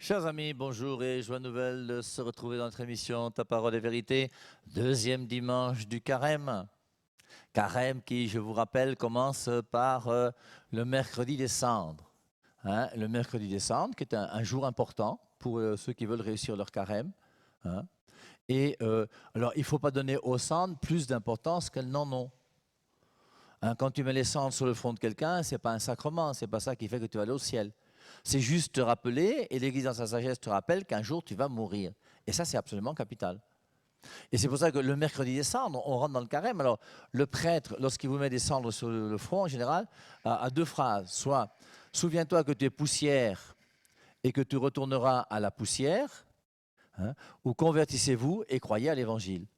Chers amis, bonjour et joie nouvelle de se retrouver dans notre émission Ta parole est vérité, deuxième dimanche du carême. Carême qui, je vous rappelle, commence par le mercredi des cendres. Le mercredi des cendres, qui est un jour important pour ceux qui veulent réussir leur carême. hein. Alors, il ne faut pas donner aux cendres plus d'importance qu'elles n'en ont. Quand tu mets les cendres sur le front de quelqu'un, ce n'est pas un sacrement, ce n'est pas ça qui fait que tu vas aller au ciel. C'est juste te rappeler, et l'Église dans sa sagesse te rappelle qu'un jour tu vas mourir. Et ça, c'est absolument capital. Et c'est pour ça que le mercredi des cendres, on rentre dans le carême. Alors, le prêtre, lorsqu'il vous met des cendres sur le front, en général, a deux phrases. Soit, souviens-toi que tu es poussière et que tu retourneras à la poussière, ou convertissez-vous et croyez à l'Évangile.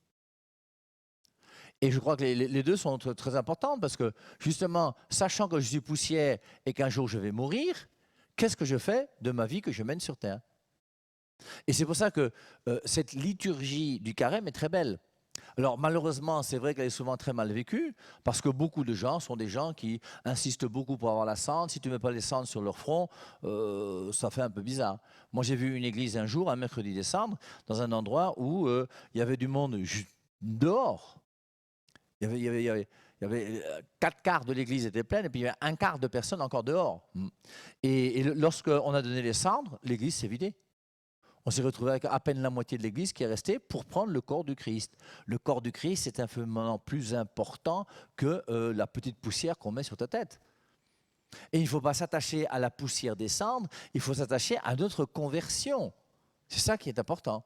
Et je crois que les deux sont très importantes parce que, justement, sachant que je suis poussière et qu'un jour je vais mourir, qu'est-ce que je fais de ma vie que je mène sur terre? Et c'est pour ça que cette liturgie du carême est très belle. Alors malheureusement, c'est vrai qu'elle est souvent très mal vécue, parce que beaucoup de gens sont des gens qui insistent beaucoup pour avoir la cendre. Si tu ne mets pas les cendres sur leur front, ça fait un peu bizarre. Moi j'ai vu une église un jour, un mercredi des cendres, dans un endroit où il y avait du monde dehors. Il y avait 4 quarts de l'église étaient pleines, et puis il y avait un quart de personnes encore dehors. Et lorsqu'on a donné les cendres, l'église s'est vidée. On s'est retrouvé avec à peine la moitié de l'église qui est restée pour prendre le corps du Christ. Le corps du Christ est infiniment plus important que la petite poussière qu'on met sur ta tête. Et il ne faut pas s'attacher à la poussière des cendres, il faut s'attacher à notre conversion. C'est ça qui est important.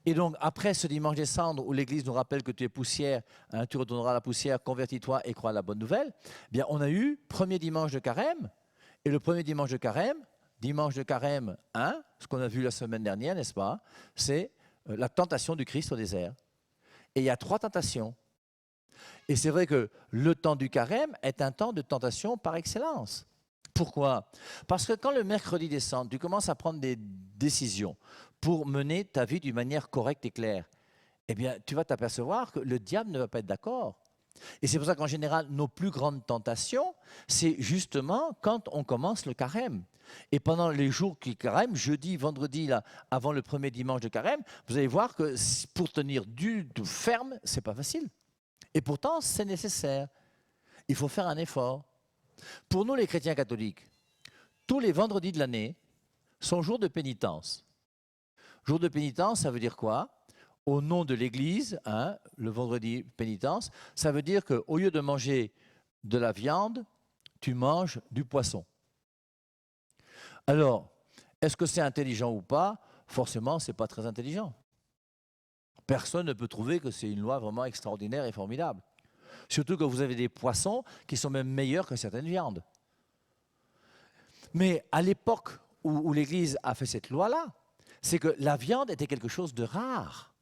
Et donc, après ce dimanche des cendres, où l'Église nous rappelle que tu es poussière, tu retourneras à la poussière, convertis-toi et crois à la bonne nouvelle, eh bien, on a eu premier dimanche de carême, et le premier dimanche de carême 1, ce qu'on a vu la semaine dernière, n'est-ce pas, c'est la tentation du Christ au désert. Et il y a 3 tentations. Et c'est vrai que le temps du carême est un temps de tentation par excellence. Pourquoi? Parce que quand le mercredi des cendres, tu commences à prendre des décisions pour mener ta vie d'une manière correcte et claire, eh bien, tu vas t'apercevoir que le diable ne va pas être d'accord. Et c'est pour ça qu'en général, nos plus grandes tentations, c'est justement quand on commence le carême. Et pendant les jours qui carême, jeudi, vendredi, là, avant le premier dimanche de carême, vous allez voir que pour tenir ferme, c'est pas facile. Et pourtant, c'est nécessaire. Il faut faire un effort. Pour nous, les chrétiens catholiques, tous les vendredis de l'année sont jours de pénitence. Jour de pénitence, ça veut dire quoi? Au nom de l'Église, le vendredi pénitence, ça veut dire qu'au lieu de manger de la viande, tu manges du poisson. Alors, est-ce que c'est intelligent ou pas? Forcément, ce n'est pas très intelligent. Personne ne peut trouver que c'est une loi vraiment extraordinaire et formidable. Surtout que vous avez des poissons qui sont même meilleurs que certaines viandes. Mais à l'époque où l'Église a fait cette loi-là, c'est que la viande était quelque chose de rare.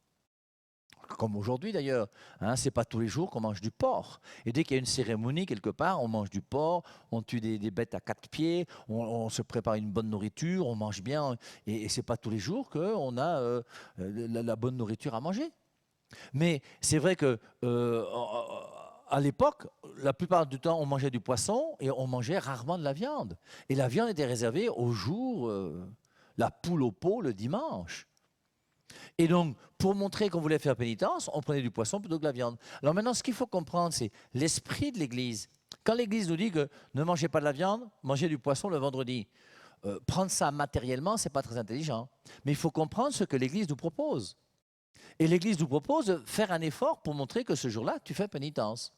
Comme aujourd'hui d'ailleurs, c'est pas tous les jours qu'on mange du porc. Et dès qu'il y a une cérémonie quelque part, on mange du porc, on tue des bêtes à 4 pieds, on se prépare une bonne nourriture, on mange bien. Et c'est pas tous les jours qu'on a la bonne nourriture à manger. Mais c'est vrai que à l'époque, la plupart du temps, on mangeait du poisson et on mangeait rarement de la viande. Et la viande était réservée au jour, la poule au pot le dimanche. Et donc, pour montrer qu'on voulait faire pénitence, on prenait du poisson plutôt que de la viande. Alors maintenant, ce qu'il faut comprendre, c'est l'esprit de l'Église. Quand l'Église nous dit que ne mangez pas de la viande, mangez du poisson le vendredi, prendre ça matériellement, ce n'est pas très intelligent. Mais il faut comprendre ce que l'Église nous propose. Et l'Église nous propose de faire un effort pour montrer que ce jour-là, tu fais pénitence.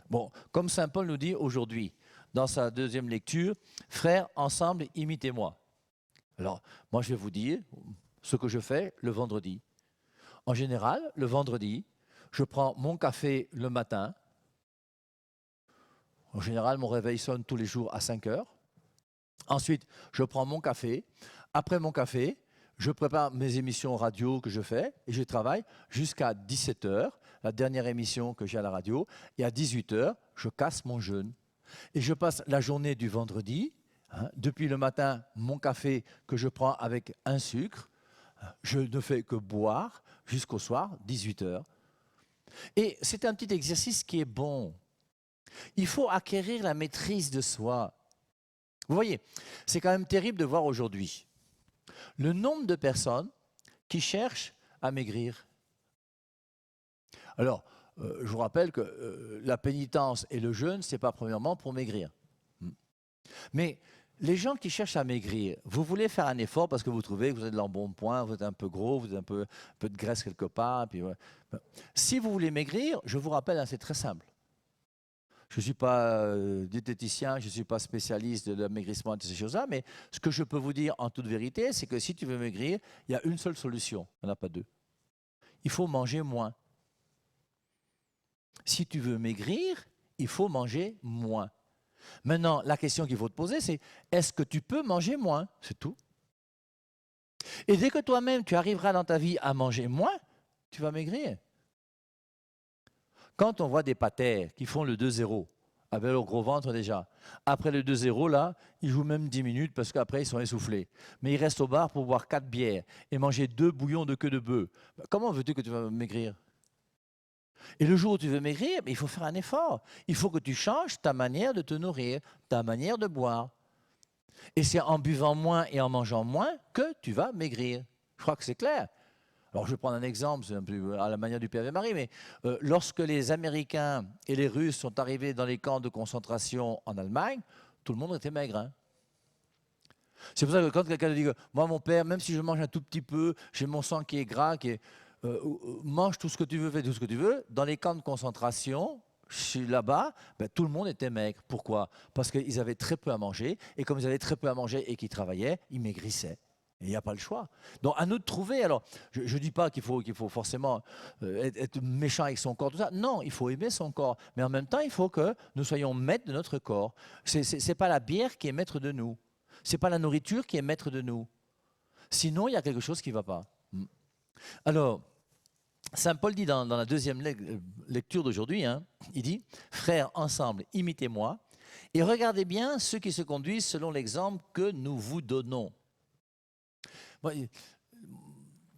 Bon, comme saint Paul nous dit aujourd'hui, dans sa deuxième lecture, « Frères, ensemble, imitez-moi ». Alors, moi, je vais vous dire ce que je fais le vendredi. En général, le vendredi, je prends mon café le matin. En général, mon réveil sonne tous les jours à 5 heures. Ensuite, je prends mon café. Après mon café, je prépare mes émissions radio que je fais et je travaille jusqu'à 17 heures, la dernière émission que j'ai à la radio. Et à 18 heures, je casse mon jeûne. Et je passe la journée du vendredi, depuis le matin, mon café que je prends avec un sucre, je ne fais que boire jusqu'au soir, 18 heures. Et c'est un petit exercice qui est bon. Il faut acquérir la maîtrise de soi. Vous voyez, c'est quand même terrible de voir aujourd'hui le nombre de personnes qui cherchent à maigrir. Alors, je vous rappelle que la pénitence et le jeûne, ce n'est pas premièrement pour maigrir. Mais les gens qui cherchent à maigrir, vous voulez faire un effort parce que vous trouvez que vous êtes de l'embonpoint, vous êtes un peu gros, vous avez un peu de graisse quelque part. Puis, ouais. Si vous voulez maigrir, je vous rappelle, hein, c'est très simple. Je ne suis pas diététicien, je ne suis pas spécialiste de l'amaigrissement et de ces choses-là, mais ce que je peux vous dire en toute vérité, c'est que si tu veux maigrir, il y a une seule solution, il n'y en a pas deux. Il faut manger moins. Si tu veux maigrir, il faut manger moins. Maintenant, la question qu'il faut te poser, c'est est-ce que tu peux manger moins? C'est tout. Et dès que toi-même, tu arriveras dans ta vie à manger moins, tu vas maigrir. Quand on voit des patères qui font le 2-0, avec leur gros ventre déjà, après le 2-0, là, ils jouent même 10 minutes parce qu'après, ils sont essoufflés. Mais ils restent au bar pour boire 4 bières et manger 2 bouillons de queue de bœuf. Comment veux-tu que tu vas maigrir? Et le jour où tu veux maigrir, il faut faire un effort. Il faut que tu changes ta manière de te nourrir, ta manière de boire. Et c'est en buvant moins et en mangeant moins que tu vas maigrir. Je crois que c'est clair. Alors je vais prendre un exemple, c'est un peu à la manière du Père et Marie, mais lorsque les Américains et les Russes sont arrivés dans les camps de concentration en Allemagne, tout le monde était maigre. Hein. C'est pour ça que quand quelqu'un dit que moi, mon père, même si je mange un tout petit peu, j'ai mon sang qui est gras, mange tout ce que tu veux, fais tout ce que tu veux, dans les camps de concentration, là-bas, ben, tout le monde était maigre. Pourquoi? Parce qu'ils avaient très peu à manger, et comme ils avaient très peu à manger et qu'ils travaillaient, ils maigrissaient. Et il n'y a pas le choix. Donc à nous de trouver. Alors, je ne dis pas qu'il faut forcément être méchant avec son corps, tout ça. Non, il faut aimer son corps. Mais en même temps, il faut que nous soyons maîtres de notre corps. Ce n'est pas la bière qui est maître de nous. Ce n'est pas la nourriture qui est maître de nous. Sinon, il y a quelque chose qui ne va pas. Alors, Saint Paul dit dans la deuxième lecture d'aujourd'hui, hein, il dit « Frères, ensemble, imitez-moi et regardez bien ceux qui se conduisent selon l'exemple que nous vous donnons. »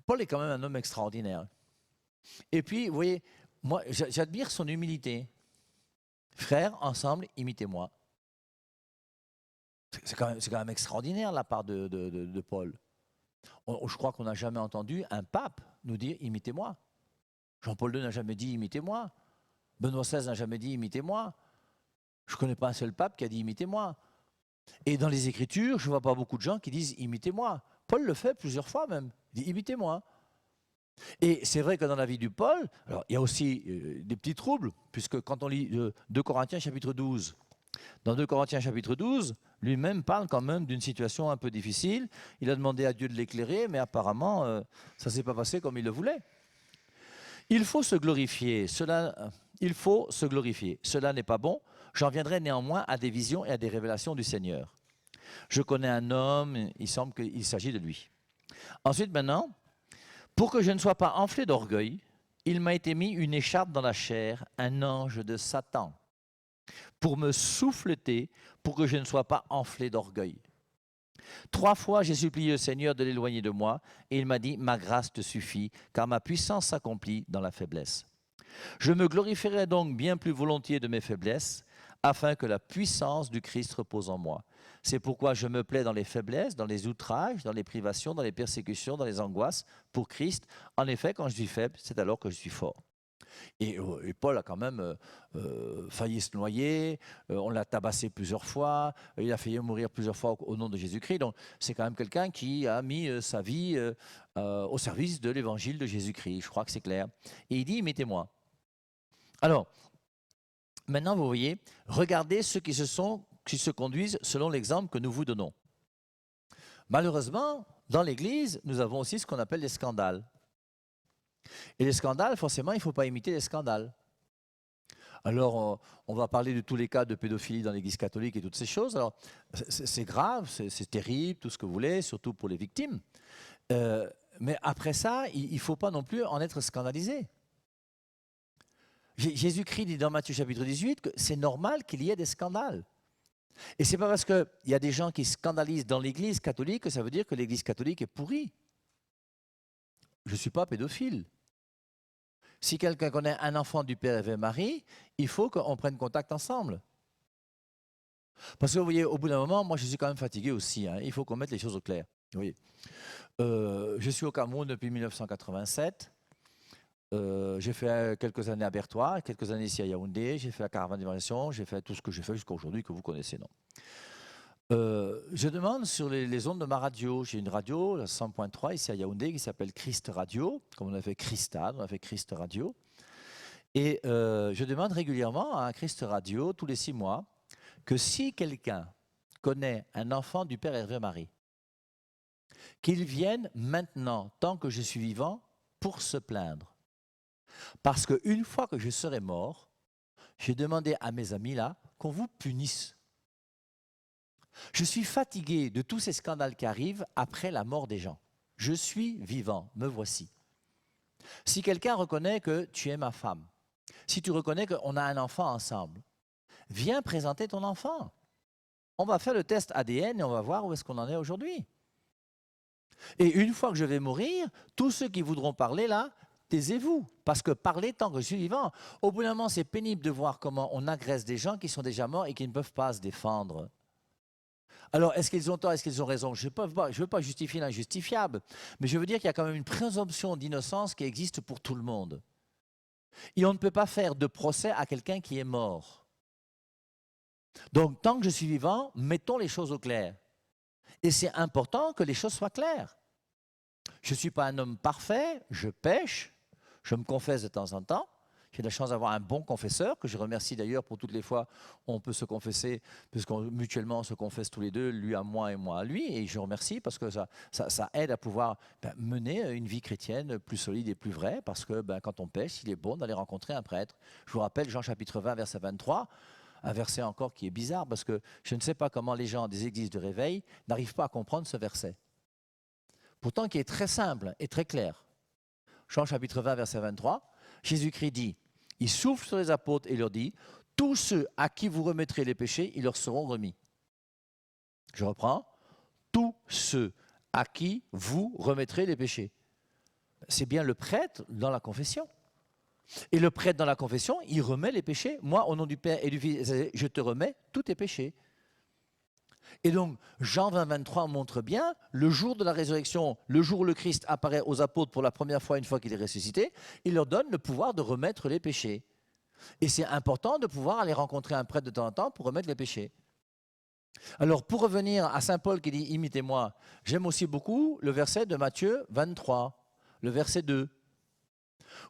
Paul est quand même un homme extraordinaire. Et puis, vous voyez, moi, j'admire son humilité. Frères, ensemble, imitez-moi. C'est quand même extraordinaire la part de Paul. Je crois qu'on n'a jamais entendu un pape nous dire « imitez-moi ». Jean-Paul II n'a jamais dit « imitez-moi ». Benoît XVI n'a jamais dit « imitez-moi ». Je ne connais pas un seul pape qui a dit « imitez-moi ». Et dans les Écritures, je ne vois pas beaucoup de gens qui disent « imitez-moi ». Paul le fait plusieurs fois même. Il dit « imitez-moi ». Et c'est vrai que dans la vie du Paul, alors, il y a aussi des petits troubles, puisque quand on lit 2 Corinthiens chapitre 12, dans 2 Corinthiens chapitre 12, lui-même parle quand même d'une situation un peu difficile. Il a demandé à Dieu de l'éclairer, mais apparemment, ça ne s'est pas passé comme il le voulait. Il faut se glorifier, cela n'est pas bon. J'en viendrai néanmoins à des visions et à des révélations du Seigneur. Je connais un homme, il semble qu'il s'agit de lui. Ensuite, maintenant, pour que je ne sois pas enflé d'orgueil, il m'a été mis une écharpe dans la chair, un ange de Satan, pour me souffleter, pour que je ne sois pas enflé d'orgueil. 3 fois, j'ai supplié le Seigneur de l'éloigner de moi, et il m'a dit, ma grâce te suffit, car ma puissance s'accomplit dans la faiblesse. Je me glorifierai donc bien plus volontiers de mes faiblesses, afin que la puissance du Christ repose en moi. C'est pourquoi je me plais dans les faiblesses, dans les outrages, dans les privations, dans les persécutions, dans les angoisses, pour Christ. En effet, quand je suis faible, c'est alors que je suis fort. Et Paul a quand même failli se noyer, on l'a tabassé plusieurs fois, il a failli mourir plusieurs fois au nom de Jésus-Christ. Donc c'est quand même quelqu'un qui a mis sa vie au service de l'évangile de Jésus-Christ. Je crois que c'est clair. Et il dit, imitez-moi. Alors, maintenant vous voyez, regardez ceux qui se conduisent selon l'exemple que nous vous donnons. Malheureusement, dans l'Église, nous avons aussi ce qu'on appelle les scandales. Et les scandales, forcément, il ne faut pas imiter les scandales. Alors, on va parler de tous les cas de pédophilie dans l'Église catholique et toutes ces choses. Alors, c'est grave, c'est terrible, tout ce que vous voulez, surtout pour les victimes. Mais après ça, il ne faut pas non plus en être scandalisé. Jésus-Christ dit dans Matthieu chapitre 18 que c'est normal qu'il y ait des scandales. Et ce n'est pas parce qu'il y a des gens qui scandalisent dans l'Église catholique que ça veut dire que l'Église catholique est pourrie. Je ne suis pas pédophile. Si quelqu'un connaît un enfant du Père et de Marie, il faut qu'on prenne contact ensemble. Parce que vous voyez, au bout d'un moment, moi je suis quand même fatigué aussi, hein. Il faut qu'on mette les choses au clair. Vous voyez. Je suis au Cameroun depuis 1987. J'ai fait quelques années à Bertois, quelques années ici à Yaoundé, j'ai fait la caravane d'évaluation, j'ai fait tout ce que j'ai fait jusqu'à aujourd'hui que vous connaissez, non? Je demande sur les ondes de ma radio, j'ai une radio, la 100.3 ici à Yaoundé, qui s'appelle Christ Radio, comme on a fait Christade, on a fait Christ Radio. Et je demande régulièrement à Christ Radio, tous les 6 mois, que si quelqu'un connaît un enfant du Père Hervé Marie, qu'il vienne maintenant, tant que je suis vivant, pour se plaindre. Parce qu'une fois que je serai mort, j'ai demandé à mes amis là qu'on vous punisse. Je suis fatigué de tous ces scandales qui arrivent après la mort des gens. Je suis vivant, me voici. Si quelqu'un reconnaît que tu es ma femme, si tu reconnais qu'on a un enfant ensemble, viens présenter ton enfant. On va faire le test ADN et on va voir où est-ce qu'on en est aujourd'hui. Et une fois que je vais mourir, tous ceux qui voudront parler là, taisez-vous, parce que parler tant que je suis vivant. Au bout d'un moment, c'est pénible de voir comment on agresse des gens qui sont déjà morts et qui ne peuvent pas se défendre. Alors, est-ce qu'ils ont tort, est-ce qu'ils ont raison? Je ne veux pas justifier l'injustifiable, mais je veux dire qu'il y a quand même une présomption d'innocence qui existe pour tout le monde. Et on ne peut pas faire de procès à quelqu'un qui est mort. Donc, tant que je suis vivant, mettons les choses au clair. Et c'est important que les choses soient claires. Je ne suis pas un homme parfait, je pêche, je me confesse de temps en temps. J'ai la chance d'avoir un bon confesseur, que je remercie d'ailleurs pour toutes les fois où on peut se confesser, puisqu'on mutuellement on se confesse tous les deux, lui à moi et moi à lui. Et je remercie parce que ça aide à pouvoir mener une vie chrétienne plus solide et plus vraie, parce que quand on pêche, il est bon d'aller rencontrer un prêtre. Je vous rappelle Jean chapitre 20, verset 23, un verset encore qui est bizarre, parce que je ne sais pas comment les gens des églises de réveil n'arrivent pas à comprendre ce verset. Pourtant qui est très simple et très clair. Jean chapitre 20, verset 23, Jésus-Christ dit, il souffle sur les apôtres et leur dit, tous ceux à qui vous remettrez les péchés, ils leur seront remis. Je reprends, tous ceux à qui vous remettrez les péchés. C'est bien le prêtre dans la confession. Et le prêtre dans la confession, il remet les péchés. Moi, au nom du Père et du Fils, je te remets tous tes péchés. Et donc, Jean 20, 23 montre bien, le jour de la résurrection, le jour où le Christ apparaît aux apôtres pour la première fois, une fois qu'il est ressuscité, il leur donne le pouvoir de remettre les péchés. Et c'est important de pouvoir aller rencontrer un prêtre de temps en temps pour remettre les péchés. Alors, pour revenir à saint Paul qui dit « Imitez-moi », j'aime aussi beaucoup le verset de Matthieu 23, le verset 2,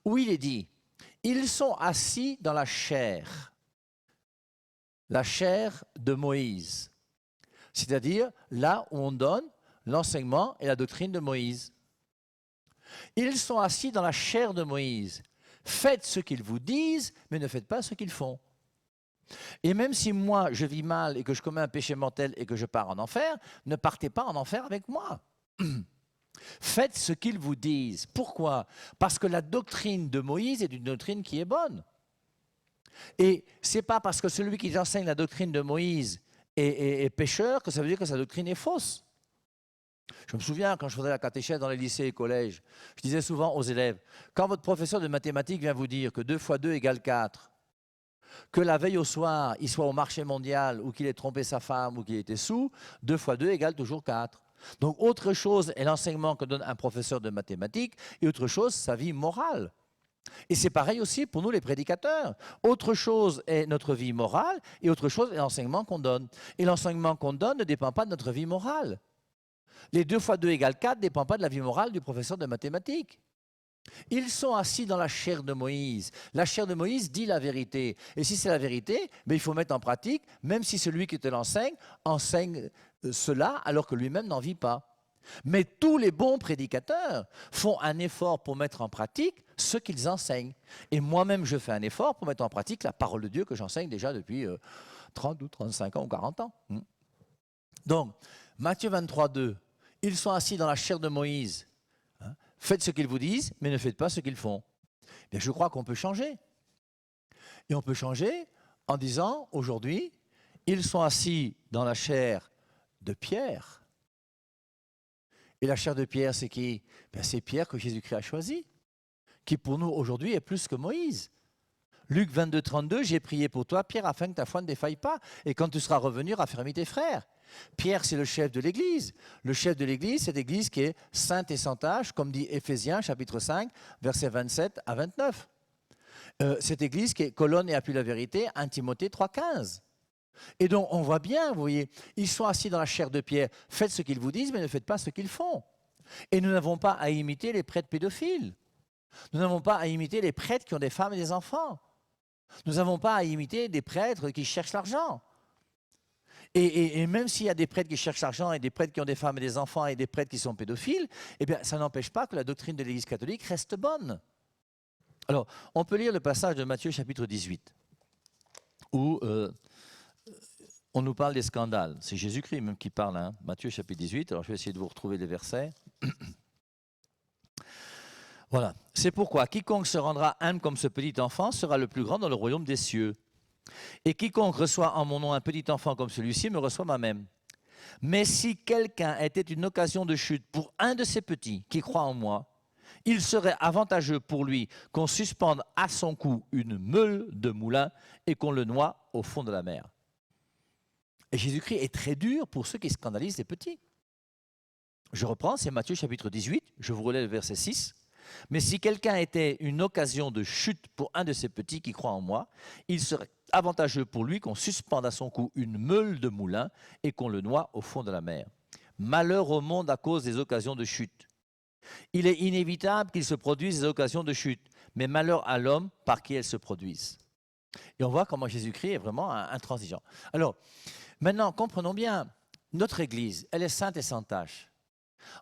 où il est dit « Ils sont assis dans la chair de Moïse ». C'est-à-dire là où on donne l'enseignement et la doctrine de Moïse. Ils sont assis dans la chair de Moïse. Faites ce qu'ils vous disent, mais ne faites pas ce qu'ils font. Et même si moi, je vis mal et que je commets un péché mortel et que je pars en enfer, ne partez pas en enfer avec moi. Faites ce qu'ils vous disent. Pourquoi? Parce que la doctrine de Moïse est une doctrine qui est bonne. Et ce n'est pas parce que celui qui enseigne la doctrine de Moïse est pécheur que ça veut dire que sa doctrine est fausse. Je me souviens, quand je faisais la catéchèse dans les lycées et collèges, je disais souvent aux élèves, quand votre professeur de mathématiques vient vous dire que 2 fois 2 égale 4, que la veille au soir, il soit au marché mondial ou qu'il ait trompé sa femme ou qu'il était sous, 2 fois 2 égale toujours 4. Donc autre chose est l'enseignement que donne un professeur de mathématiques et autre chose, sa vie morale. Et c'est pareil aussi pour nous les prédicateurs. Autre chose est notre vie morale et autre chose est l'enseignement qu'on donne. Et l'enseignement qu'on donne ne dépend pas de notre vie morale. Les 2 fois 2 égale 4 ne dépend pas de la vie morale du professeur de mathématiques. Ils sont assis dans la chair de Moïse. La chair de Moïse dit la vérité. Et si c'est la vérité, il faut mettre en pratique, même si celui qui te l'enseigne enseigne cela alors que lui-même n'en vit pas. Mais tous les bons prédicateurs font un effort pour mettre en pratique ce qu'ils enseignent. Et moi-même, je fais un effort pour mettre en pratique la parole de Dieu que j'enseigne déjà depuis 30 ou 35 ans ou 40 ans. Donc, Matthieu 23, 2, ils sont assis dans la chair de Moïse. Faites ce qu'ils vous disent, mais ne faites pas ce qu'ils font. Mais je crois qu'on peut changer. Et on peut changer en disant, aujourd'hui, ils sont assis dans la chair de Pierre. Et la chair de Pierre, c'est qui? C'est Pierre que Jésus-Christ a choisi, qui pour nous aujourd'hui est plus que Moïse. Luc 22, 32, j'ai prié pour toi, Pierre, afin que ta foi ne défaille pas. Et quand tu seras revenu, raffermis tes frères. Pierre, c'est le chef de l'Église. Le chef de l'Église, c'est l'Église qui est sainte et sans tache, comme dit Éphésiens, chapitre 5, versets 27 à 29. Cette Église qui est colonne et appuie la vérité, 1 Timothée 3, 15. Et donc, on voit bien, vous voyez, ils sont assis dans la chair de Pierre. Faites ce qu'ils vous disent, mais ne faites pas ce qu'ils font. Et nous n'avons pas à imiter les prêtres pédophiles. Nous n'avons pas à imiter les prêtres qui ont des femmes et des enfants. Nous n'avons pas à imiter des prêtres qui cherchent l'argent. Et même s'il y a des prêtres qui cherchent l'argent et des prêtres qui ont des femmes et des enfants et des prêtres qui sont pédophiles, eh bien, ça n'empêche pas que la doctrine de l'Église catholique reste bonne. Alors, on peut lire le passage de Matthieu chapitre 18, où on nous parle des scandales. C'est Jésus-Christ même qui parle, hein. Matthieu chapitre 18. Alors, je vais essayer de vous retrouver les versets. Voilà. C'est pourquoi quiconque se rendra humble comme ce petit enfant sera le plus grand dans le royaume des cieux. Et quiconque reçoit en mon nom un petit enfant comme celui-ci me reçoit moi-même. Mais si quelqu'un était une occasion de chute pour un de ces petits qui croient en moi, il serait avantageux pour lui qu'on suspende à son cou une meule de moulin et qu'on le noie au fond de la mer. Et Jésus-Christ est très dur pour ceux qui scandalisent les petits. Je reprends, c'est Matthieu chapitre 18, je vous relève le verset 6. Mais si quelqu'un était une occasion de chute pour un de ces petits qui croient en moi, il serait avantageux pour lui qu'on suspende à son cou une meule de moulin et qu'on le noie au fond de la mer. Malheur au monde à cause des occasions de chute. Il est inévitable qu'il se produise des occasions de chute, mais malheur à l'homme par qui elles se produisent. Et on voit comment Jésus-Christ est vraiment intransigeant. Alors, maintenant, comprenons bien, notre Église, elle est sainte et sans tache,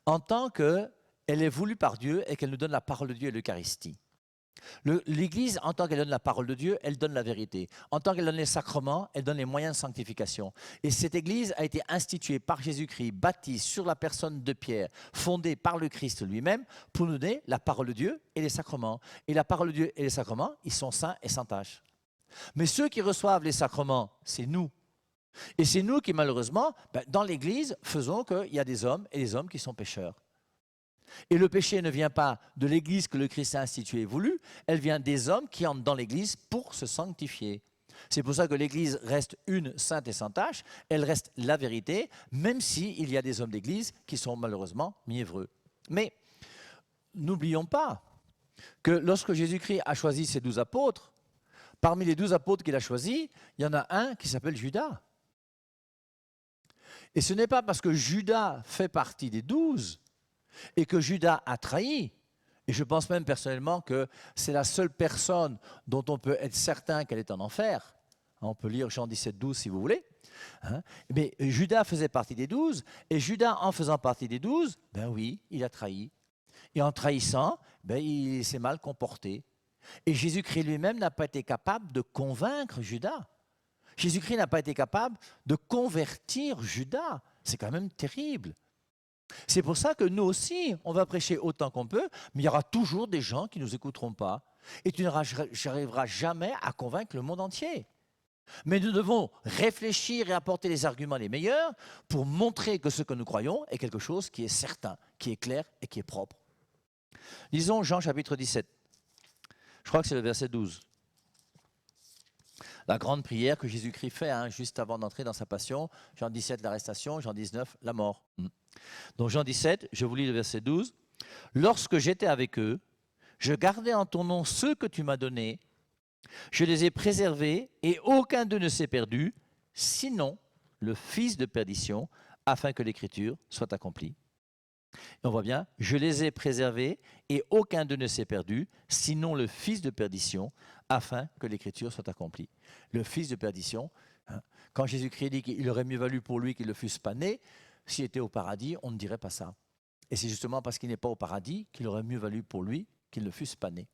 en tant qu'elle est voulue par Dieu et qu'elle nous donne la parole de Dieu et l'Eucharistie. L'Église, en tant qu'elle donne la parole de Dieu, elle donne la vérité. En tant qu'elle donne les sacrements, elle donne les moyens de sanctification. Et cette Église a été instituée par Jésus-Christ, bâtie sur la personne de Pierre, fondée par le Christ lui-même, pour nous donner la parole de Dieu et les sacrements. Et la parole de Dieu et les sacrements, ils sont saints et sans tache. Mais ceux qui reçoivent les sacrements, c'est nous. Et c'est nous qui, malheureusement, dans l'Église, faisons qu'il y a des hommes et des hommes qui sont pécheurs. Et le péché ne vient pas de l'Église que le Christ a instituée et voulu, elle vient des hommes qui entrent dans l'Église pour se sanctifier. C'est pour ça que l'Église reste une sainte et sans tache, elle reste la vérité, même s'il y a des hommes d'Église qui sont malheureusement mièvreux. Mais n'oublions pas que lorsque Jésus-Christ a choisi ses 12 apôtres, parmi les 12 apôtres qu'il a choisis, il y en a un qui s'appelle Judas. Et ce n'est pas parce que Judas fait partie des 12 et que Judas a trahi, et je pense même personnellement que c'est la seule personne dont on peut être certain qu'elle est en enfer. On peut lire Jean 17, 12 si vous voulez. Mais Judas faisait partie des 12, et Judas, en faisant partie des 12, ben oui, il a trahi. Et en trahissant, ben il s'est mal comporté. Et Jésus-Christ lui-même n'a pas été capable de convaincre Judas. Jésus-Christ n'a pas été capable de convertir Judas. C'est quand même terrible. C'est pour ça que nous aussi, on va prêcher autant qu'on peut, mais il y aura toujours des gens qui ne nous écouteront pas. Et tu n'arriveras jamais à convaincre le monde entier. Mais nous devons réfléchir et apporter les arguments les meilleurs pour montrer que ce que nous croyons est quelque chose qui est certain, qui est clair et qui est propre. Lisons Jean chapitre 17. Je crois que c'est le verset 12. La grande prière que Jésus-Christ fait juste avant d'entrer dans sa passion. Jean 17, l'arrestation. Jean 19, la mort. Donc Jean 17, je vous lis le verset 12. « Lorsque j'étais avec eux, je gardais en ton nom ceux que tu m'as donnés. Je les ai préservés et aucun d'eux ne s'est perdu, sinon le fils de perdition, afin que l'écriture soit accomplie. » Et on voit bien, je les ai préservés et aucun d'eux ne s'est perdu, sinon le fils de perdition, afin que l'écriture soit accomplie. Le fils de perdition, quand Jésus-Christ dit qu'il aurait mieux valu pour lui qu'il ne fût pas né, s'il était au paradis, on ne dirait pas ça. Et c'est justement parce qu'il n'est pas au paradis qu'il aurait mieux valu pour lui qu'il ne fût pas né.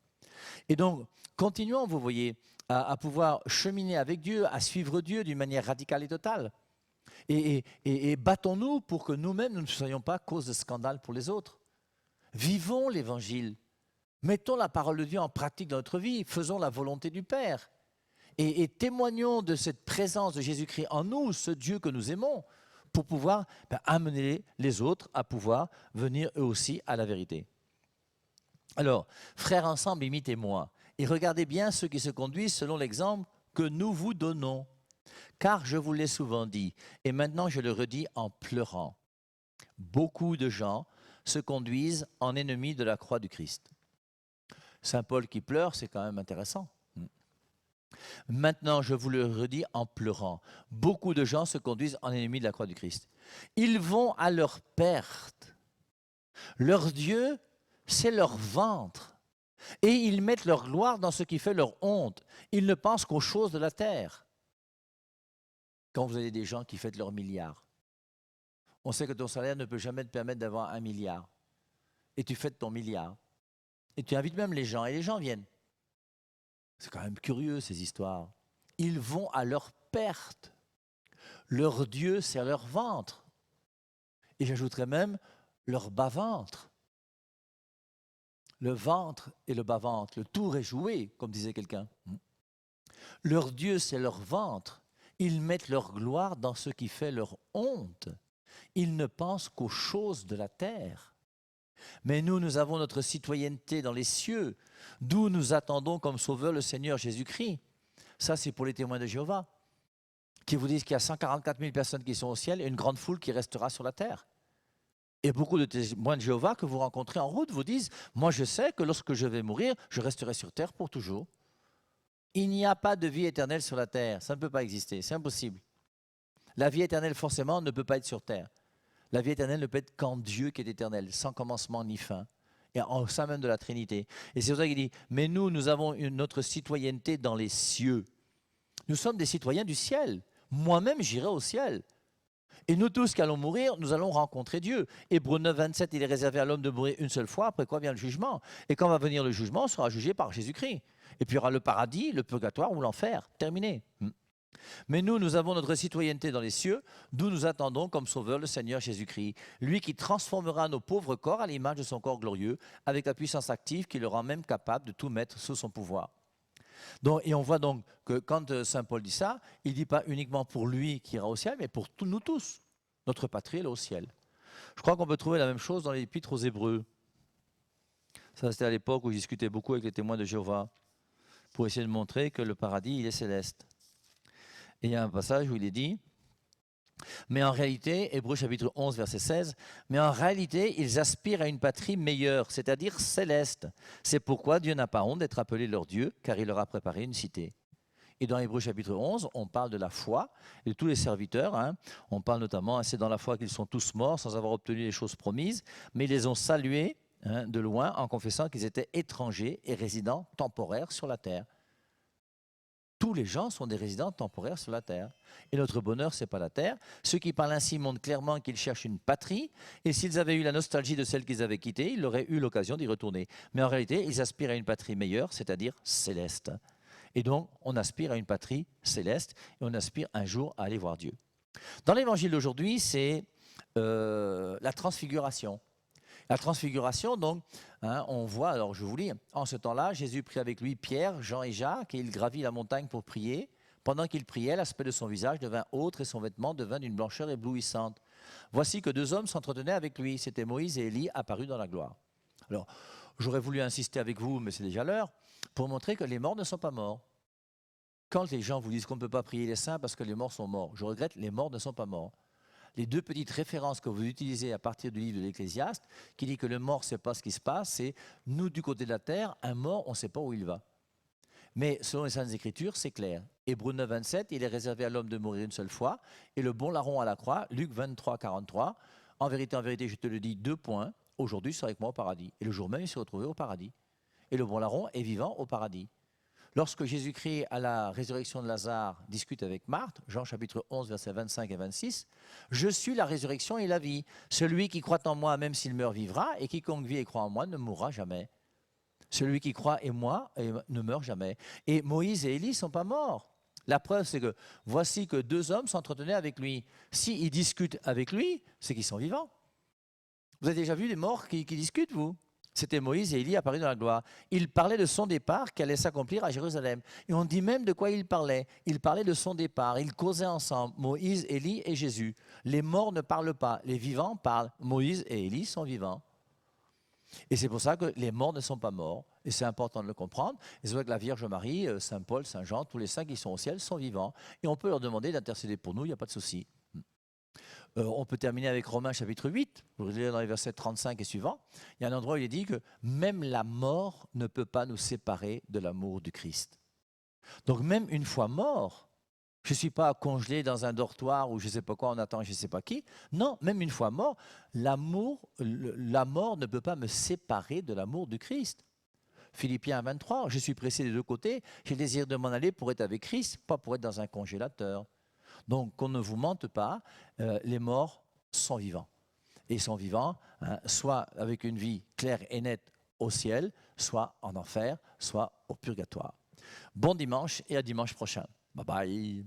Et donc, continuons, vous voyez, à pouvoir cheminer avec Dieu, à suivre Dieu d'une manière radicale et totale. Et battons-nous pour que nous-mêmes, nous ne soyons pas cause de scandale pour les autres. Vivons l'Évangile. Mettons la parole de Dieu en pratique dans notre vie. Faisons la volonté du Père. Et témoignons de cette présence de Jésus-Christ en nous, ce Dieu que nous aimons, pour pouvoir amener les autres à pouvoir venir eux aussi à la vérité. Alors, frères ensemble, imitez-moi. et regardez bien ceux qui se conduisent selon l'exemple que nous vous donnons. Car je vous l'ai souvent dit, et maintenant je le redis en pleurant. Beaucoup de gens se conduisent en ennemis de la croix du Christ. Saint Paul qui pleure, c'est quand même intéressant. Maintenant, je vous le redis en pleurant. Beaucoup de gens se conduisent en ennemis de la croix du Christ. Ils vont à leur perte. Leur Dieu, c'est leur ventre. Et ils mettent leur gloire dans ce qui fait leur honte. Ils ne pensent qu'aux choses de la terre. Quand vous avez des gens qui fêtent leur milliard, on sait que ton salaire ne peut jamais te permettre d'avoir 1 milliard. Et tu fêtes ton milliard. Et tu invites même les gens, et les gens viennent. C'est quand même curieux, ces histoires. Ils vont à leur perte. Leur Dieu, c'est leur ventre. Et j'ajouterais même leur bas-ventre. Le ventre et le bas-ventre, le tour est joué, comme disait quelqu'un. Leur Dieu, c'est leur ventre. Ils mettent leur gloire dans ce qui fait leur honte. Ils ne pensent qu'aux choses de la terre. Mais nous, nous avons notre citoyenneté dans les cieux, d'où nous attendons comme sauveur le Seigneur Jésus-Christ. Ça, c'est pour les témoins de Jéhovah, qui vous disent qu'il y a 144 000 personnes qui sont au ciel et une grande foule qui restera sur la terre. Et beaucoup de témoins de Jéhovah que vous rencontrez en route vous disent « Moi, je sais que lorsque je vais mourir, je resterai sur terre pour toujours. » Il n'y a pas de vie éternelle sur la terre. Ça ne peut pas exister. C'est impossible. La vie éternelle, forcément, ne peut pas être sur terre. La vie éternelle ne peut être qu'en Dieu qui est éternel, sans commencement ni fin, et au sein même de la Trinité. Et c'est pour ça qu'il dit, mais nous, nous avons notre citoyenneté dans les cieux. Nous sommes des citoyens du ciel. Moi-même, j'irai au ciel. Et nous tous qui allons mourir, nous allons rencontrer Dieu. Hébreux 9, 27, il est réservé à l'homme de mourir une seule fois, après quoi vient le jugement. Et quand va venir le jugement, on sera jugé par Jésus-Christ. Et puis il y aura le paradis, le purgatoire ou l'enfer. Terminé. Mais nous, nous avons notre citoyenneté dans les cieux, d'où nous attendons comme sauveur le Seigneur Jésus-Christ, lui qui transformera nos pauvres corps à l'image de son corps glorieux, avec la puissance active qui le rend même capable de tout mettre sous son pouvoir. Donc, et on voit donc que quand Saint Paul dit ça, il ne dit pas uniquement pour lui qui ira au ciel, mais pour nous tous. Notre patrie est au ciel. Je crois qu'on peut trouver la même chose dans l'épître aux Hébreux. Ça, c'était à l'époque où je discutais beaucoup avec les témoins de Jéhovah, pour essayer de montrer que le paradis, il est céleste. Et il y a un passage où il est dit, mais en réalité, Hébreux chapitre 11, verset 16, mais en réalité, ils aspirent à une patrie meilleure, c'est-à-dire céleste. C'est pourquoi Dieu n'a pas honte d'être appelé leur Dieu, car il leur a préparé une cité. Et dans Hébreux chapitre 11, on parle de la foi et de tous les serviteurs. On parle notamment, c'est dans la foi qu'ils sont tous morts sans avoir obtenu les choses promises, mais ils les ont salués de loin en confessant qu'ils étaient étrangers et résidents temporaires sur la terre. Tous les gens sont des résidents temporaires sur la terre. Et notre bonheur, ce n'est pas la terre. Ceux qui parlent ainsi montrent clairement qu'ils cherchent une patrie. Et s'ils avaient eu la nostalgie de celle qu'ils avaient quittée, ils auraient eu l'occasion d'y retourner. Mais en réalité, ils aspirent à une patrie meilleure, c'est-à-dire céleste. Et donc, on aspire à une patrie céleste et on aspire un jour à aller voir Dieu. Dans l'évangile d'aujourd'hui, c'est la transfiguration. La transfiguration, donc, on voit, alors je vous lis, en ce temps-là, Jésus prit avec lui Pierre, Jean et Jacques, et il gravit la montagne pour prier. Pendant qu'il priait, l'aspect de son visage devint autre et son vêtement devint d'une blancheur éblouissante. Voici que 2 hommes s'entretenaient avec lui, c'étaient Moïse et Élie apparus dans la gloire. Alors, j'aurais voulu insister avec vous, mais c'est déjà l'heure, pour montrer que les morts ne sont pas morts. Quand les gens vous disent qu'on ne peut pas prier les saints parce que les morts sont morts, je regrette, les morts ne sont pas morts. Les 2 petites références que vous utilisez à partir du livre de l'Ecclésiaste, qui dit que le mort ne sait pas ce qui se passe, c'est nous du côté de la terre, un mort, on ne sait pas où il va. Mais selon les Saintes Écritures, c'est clair. Hébreux 9, 27, il est réservé à l'homme de mourir une seule fois, et le bon larron à la croix, Luc 23, 43, en vérité, je te le dis, 2 points, aujourd'hui, il sera avec moi au paradis. Et le jour même, il s'est retrouvé au paradis. Et le bon larron est vivant au paradis. Lorsque Jésus-Christ, à la résurrection de Lazare, discute avec Marthe, Jean chapitre 11, versets 25 et 26, « Je suis la résurrection et la vie. Celui qui croit en moi, même s'il meurt, vivra, et quiconque vit et croit en moi ne mourra jamais. Celui qui croit en moi ne meurt jamais. » Et Moïse et Élie ne sont pas morts. La preuve, c'est que voici que 2 hommes s'entretenaient avec lui. S'ils discutent avec lui, c'est qu'ils sont vivants. Vous avez déjà vu des morts qui discutent, vous ? C'était Moïse et Élie apparus dans la gloire. Il parlait de son départ qui allait s'accomplir à Jérusalem. Et on dit même de quoi il parlait. Il parlait de son départ. Ils causaient ensemble, Moïse, Élie et Jésus. Les morts ne parlent pas, les vivants parlent. Moïse et Élie sont vivants. Et c'est pour ça que les morts ne sont pas morts. Et c'est important de le comprendre. Et c'est vrai que la Vierge Marie, Saint Paul, Saint Jean, tous les saints qui sont au ciel sont vivants. Et on peut leur demander d'intercéder pour nous, il n'y a pas de souci. On peut terminer avec Romains chapitre 8, vous lire dans les versets 35 et suivants. Il y a un endroit où il est dit que même la mort ne peut pas nous séparer de l'amour du Christ. Donc même une fois mort, je ne suis pas congelé dans un dortoir ou je ne sais pas quoi, on attend je ne sais pas qui. Non, même une fois mort, la mort ne peut pas me séparer de l'amour du Christ. Philippiens 23, je suis pressé des deux côtés, j'ai le désir de m'en aller pour être avec Christ, pas pour être dans un congélateur. Donc qu'on ne vous mente pas, les morts sont vivants. Et ils sont vivants, hein, soit avec une vie claire et nette au ciel, soit en enfer, soit au purgatoire. Bon dimanche et à dimanche prochain. Bye bye.